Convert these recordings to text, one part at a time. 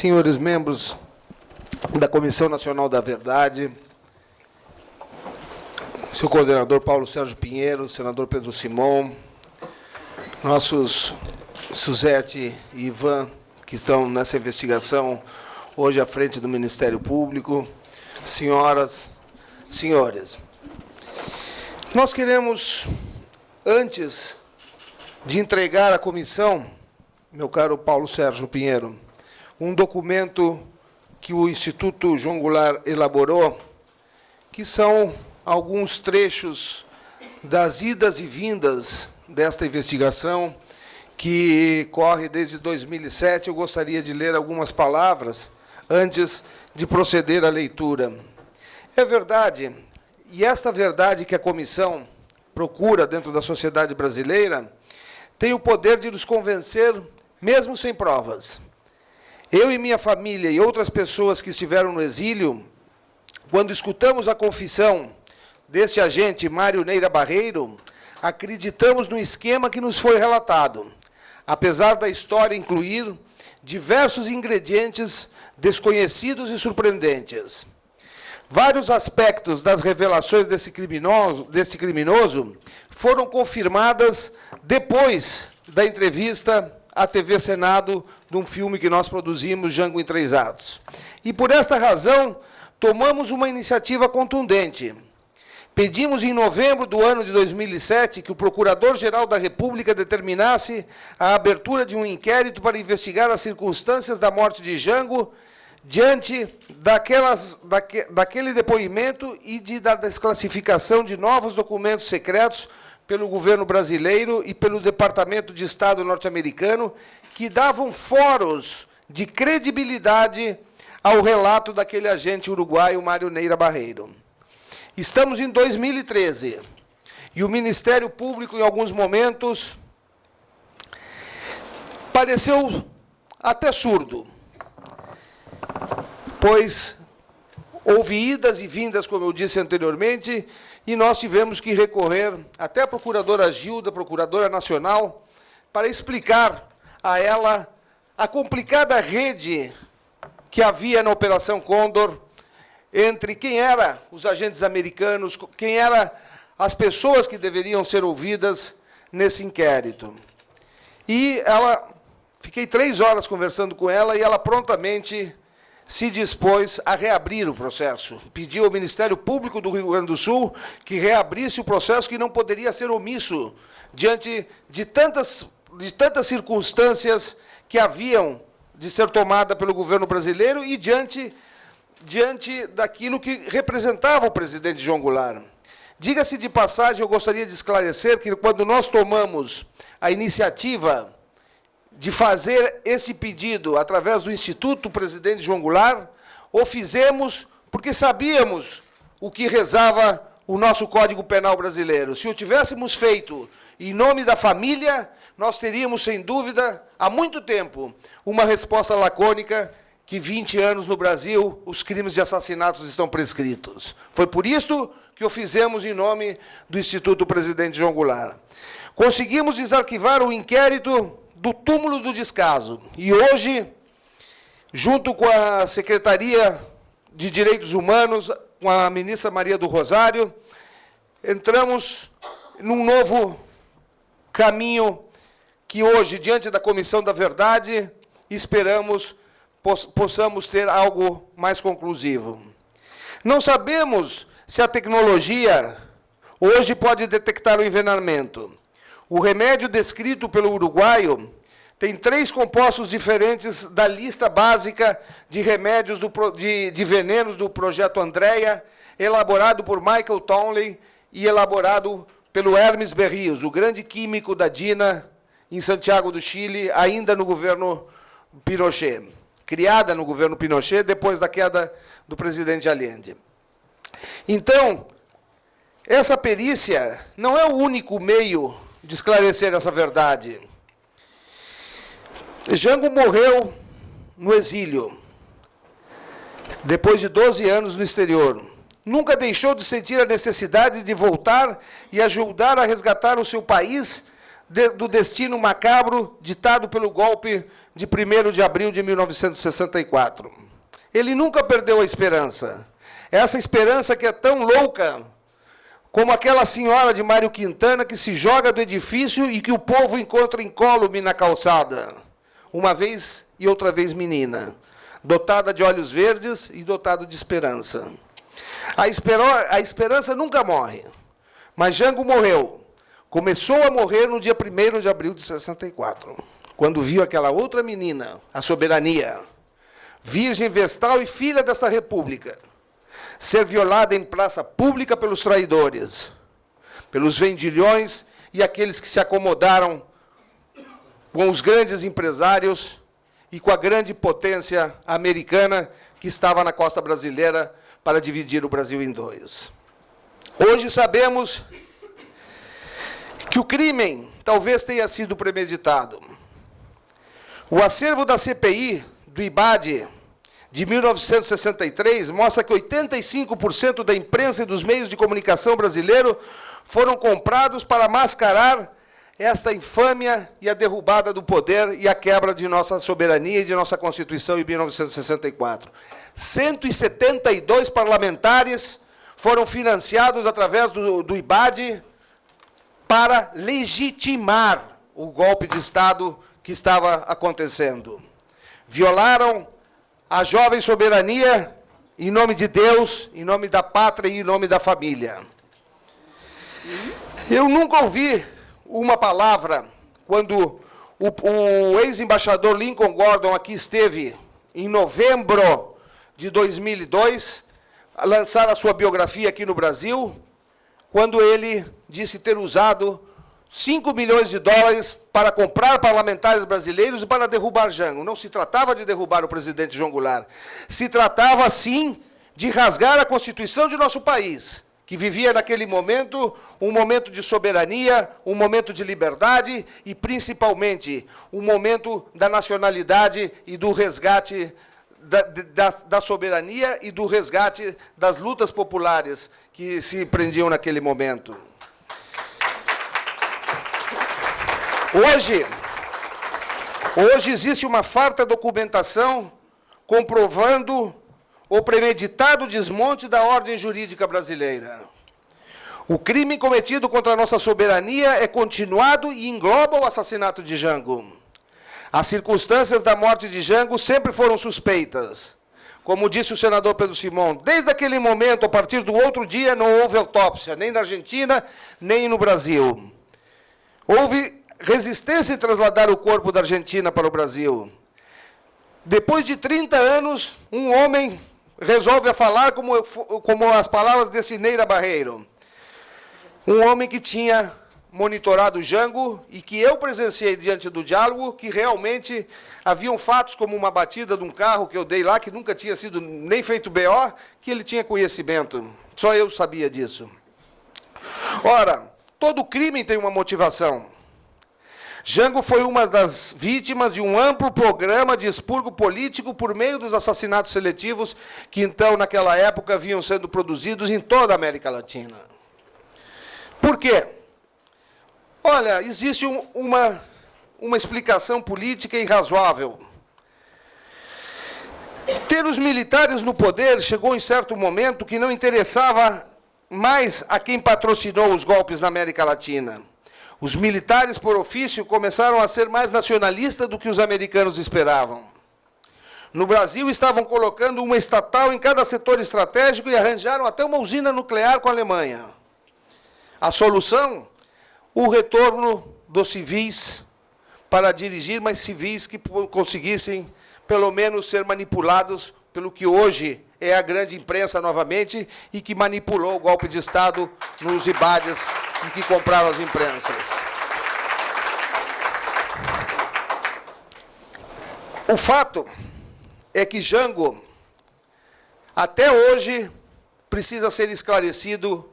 senhores membros da Comissão Nacional da Verdade, seu coordenador Paulo Sérgio Pinheiro, senador Pedro Simon, nossos Suzete e Ivan, que estão nessa investigação hoje à frente do Ministério Público, senhoras, senhores. Nós queremos, antes de entregar à comissão, meu caro Paulo Sérgio Pinheiro, um documento que o Instituto João Goulart elaborou, que são alguns trechos das idas e vindas desta investigação, que corre desde 2007. Eu gostaria de ler algumas palavras antes de proceder à leitura. É verdade, e esta verdade que a comissão procura dentro da sociedade brasileira tem o poder de nos convencer, mesmo sem provas. Eu e minha família e outras pessoas que estiveram no exílio, quando escutamos a confissão deste agente Mário Neira Barreiro, acreditamos no esquema que nos foi relatado, apesar da história incluir diversos ingredientes desconhecidos e surpreendentes. Vários aspectos das revelações desse criminoso foram confirmadas depois da entrevista à TV Senado, de um filme que nós produzimos, Django em 3 atos. E, por esta razão, tomamos uma iniciativa contundente. Pedimos, em novembro do ano de 2007, que o Procurador-Geral da República determinasse a abertura de um inquérito para investigar as circunstâncias da morte de Django, diante daquele depoimento e da desclassificação de novos documentos secretos pelo governo brasileiro e pelo Departamento de Estado norte-americano, que davam foros de credibilidade ao relato daquele agente uruguaio, Mário Neira Barreiro. Estamos em 2013, e o Ministério Público, em alguns momentos, pareceu até surdo, pois houve idas e vindas, como eu disse anteriormente, e nós tivemos que recorrer até a procuradora Gilda, procuradora nacional, para explicar a ela a complicada rede que havia na Operação Condor, entre quem eram os agentes americanos, quem eram as pessoas que deveriam ser ouvidas nesse inquérito. E fiquei 3 horas conversando com ela, e ela prontamente se dispôs a reabrir o processo. Pediu ao Ministério Público do Rio Grande do Sul que reabrisse o processo, que não poderia ser omisso diante de tantas circunstâncias que haviam de ser tomada pelo governo brasileiro e diante daquilo que representava o presidente João Goulart. Diga-se de passagem, eu gostaria de esclarecer que, quando nós tomamos a iniciativa de fazer esse pedido através do Instituto Presidente João Goulart, o fizemos porque sabíamos o que rezava o nosso Código Penal brasileiro. Se o tivéssemos feito em nome da família, nós teríamos, sem dúvida, há muito tempo, uma resposta lacônica que 20 anos no Brasil os crimes de assassinatos estão prescritos. Foi por isso que o fizemos em nome do Instituto Presidente João Goulart. Conseguimos desarquivar o inquérito do túmulo do descaso. E hoje, junto com a Secretaria de Direitos Humanos, com a ministra Maria do Rosário, entramos num novo caminho que hoje, diante da Comissão da Verdade, esperamos possamos ter algo mais conclusivo. Não sabemos se a tecnologia hoje pode detectar o envenenamento. O remédio descrito pelo uruguaio tem 3 compostos diferentes da lista básica de remédios de venenos do Projeto Andréa, elaborado por Michael Townley e elaborado pelo Hermes Berrios, o grande químico da DINA, em Santiago do Chile, ainda no governo Pinochet, criada no governo Pinochet, depois da queda do presidente Allende. Então, essa perícia não é o único meio de esclarecer essa verdade. Django morreu no exílio, depois de 12 anos no exterior. Nunca deixou de sentir a necessidade de voltar e ajudar a resgatar o seu país do destino macabro ditado pelo golpe de 1º de abril de 1964. Ele nunca perdeu a esperança. Essa esperança que é tão louca como aquela senhora de Mário Quintana que se joga do edifício e que o povo encontra incólume na calçada, uma vez e outra vez menina, dotada de olhos verdes e dotada de esperança. A esperança nunca morre, mas Jango morreu. Começou a morrer no dia 1º de abril de 64, quando viu aquela outra menina, a soberania, virgem vestal e filha dessa república, ser violada em praça pública pelos traidores, pelos vendilhões e aqueles que se acomodaram com os grandes empresários e com a grande potência americana que estava na costa brasileira para dividir o Brasil em dois. Hoje sabemos que o crime talvez tenha sido premeditado. O acervo da CPI, do IBAD, de 1963, mostra que 85% da imprensa e dos meios de comunicação brasileiro foram comprados para mascarar esta infâmia e a derrubada do poder e a quebra de nossa soberania e de nossa Constituição em 1964. 172 parlamentares foram financiados através do IBAD para legitimar o golpe de Estado que estava acontecendo. Violaram a jovem soberania em nome de Deus, em nome da pátria e em nome da família. Eu nunca ouvi uma palavra quando o ex-embaixador Lincoln Gordon aqui esteve em novembro de 2002, a lançar a sua biografia aqui no Brasil, quando ele disse ter usado 5 milhões de dólares para comprar parlamentares brasileiros e para derrubar Jango. Não se tratava de derrubar o presidente João Goulart. Se tratava, sim, de rasgar a Constituição de nosso país, que vivia naquele momento um momento de soberania, um momento de liberdade e, principalmente, um momento da nacionalidade e do resgate da soberania e do resgate das lutas populares que se prendiam naquele momento. Hoje existe uma farta documentação comprovando o premeditado desmonte da ordem jurídica brasileira. O crime cometido contra a nossa soberania é continuado e engloba o assassinato de Jango. As circunstâncias da morte de Jango sempre foram suspeitas. Como disse o senador Pedro Simão, desde aquele momento, a partir do outro dia, não houve autópsia, nem na Argentina, nem no Brasil. Houve resistência em trasladar o corpo da Argentina para o Brasil. Depois de 30 anos, um homem resolve falar como as palavras de Cineira Barreiro. Um homem que tinha monitorado Jango e que eu presenciei diante do diálogo, que realmente haviam fatos como uma batida de um carro que eu dei lá, que nunca tinha sido nem feito BO, que ele tinha conhecimento. Só eu sabia disso. Ora, todo crime tem uma motivação. Jango foi uma das vítimas de um amplo programa de expurgo político por meio dos assassinatos seletivos que, então, naquela época, vinham sendo produzidos em toda a América Latina. Por quê? Olha, existe uma explicação política irrazoável. Ter os militares no poder chegou em certo momento que não interessava mais a quem patrocinou os golpes na América Latina. Os militares, por ofício, começaram a ser mais nacionalistas do que os americanos esperavam. No Brasil, estavam colocando uma estatal em cada setor estratégico e arranjaram até uma usina nuclear com a Alemanha. A solução? O retorno dos civis para dirigir, mas civis que conseguissem, pelo menos, ser manipulados pelo que hoje é a grande imprensa novamente e que manipulou o golpe de Estado nos IBADs e que compraram as imprensas. O fato é que Jango, até hoje, precisa ser esclarecido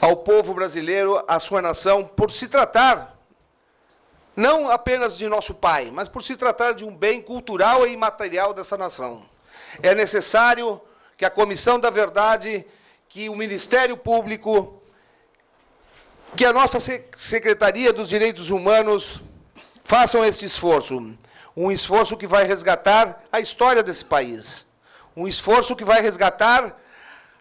ao povo brasileiro, à sua nação, por se tratar não apenas de nosso pai, mas por se tratar de um bem cultural e imaterial dessa nação. É necessário que a Comissão da Verdade, que o Ministério Público que a nossa Secretaria dos Direitos Humanos façam esse esforço. Um esforço que vai resgatar a história desse país. Um esforço que vai resgatar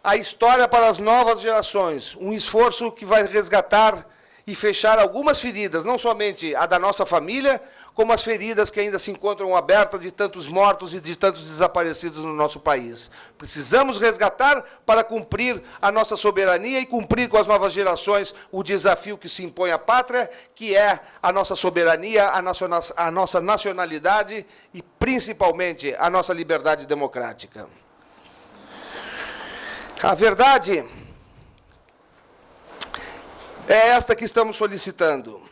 a história para as novas gerações. Um esforço que vai resgatar e fechar algumas feridas, não somente a da nossa família, como as feridas que ainda se encontram abertas de tantos mortos e de tantos desaparecidos no nosso país. Precisamos resgatar para cumprir a nossa soberania e cumprir com as novas gerações o desafio que se impõe à pátria, que é a nossa soberania, a nossa nacionalidade e, principalmente, a nossa liberdade democrática. A verdade é esta que estamos solicitando.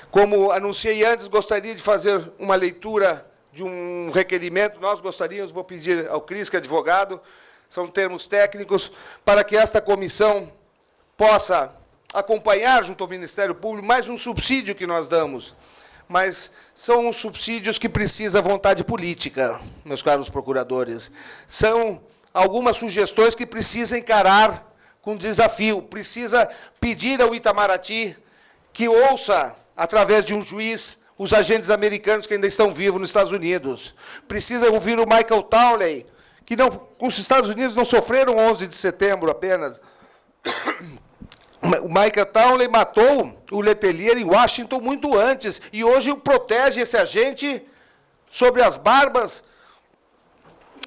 Como anunciei antes, gostaria de fazer uma leitura de um requerimento. Nós gostaríamos, vou pedir ao Cris, que é advogado, são termos técnicos, para que esta comissão possa acompanhar, junto ao Ministério Público, mais um subsídio que nós damos. Mas são os subsídios que precisam vontade política, meus caros procuradores. São algumas sugestões que precisa encarar com desafio. Precisa pedir ao Itamaraty que ouça, através de um juiz, os agentes americanos que ainda estão vivos nos Estados Unidos. Precisa ouvir o Michael Townley, que não, os Estados Unidos não sofreram 11 de setembro apenas. O Michael Townley matou o Letelier em Washington muito antes, e hoje protege esse agente sobre as barbas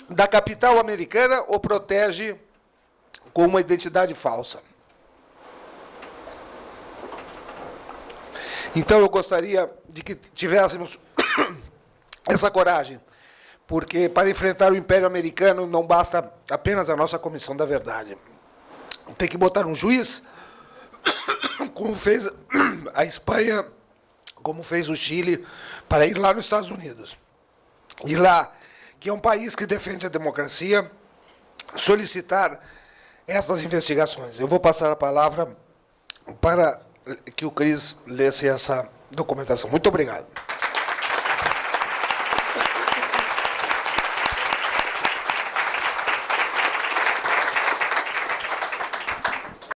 da capital americana, ou protege com uma identidade falsa. Então, eu gostaria de que tivéssemos essa coragem, porque para enfrentar o Império Americano não basta apenas a nossa Comissão da Verdade. Tem que botar um juiz, como fez a Espanha, como fez o Chile, para ir lá nos Estados Unidos. E lá, que é um país que defende a democracia, solicitar essas investigações. Eu vou passar a palavra para que o Cris lesse essa documentação. Muito obrigado.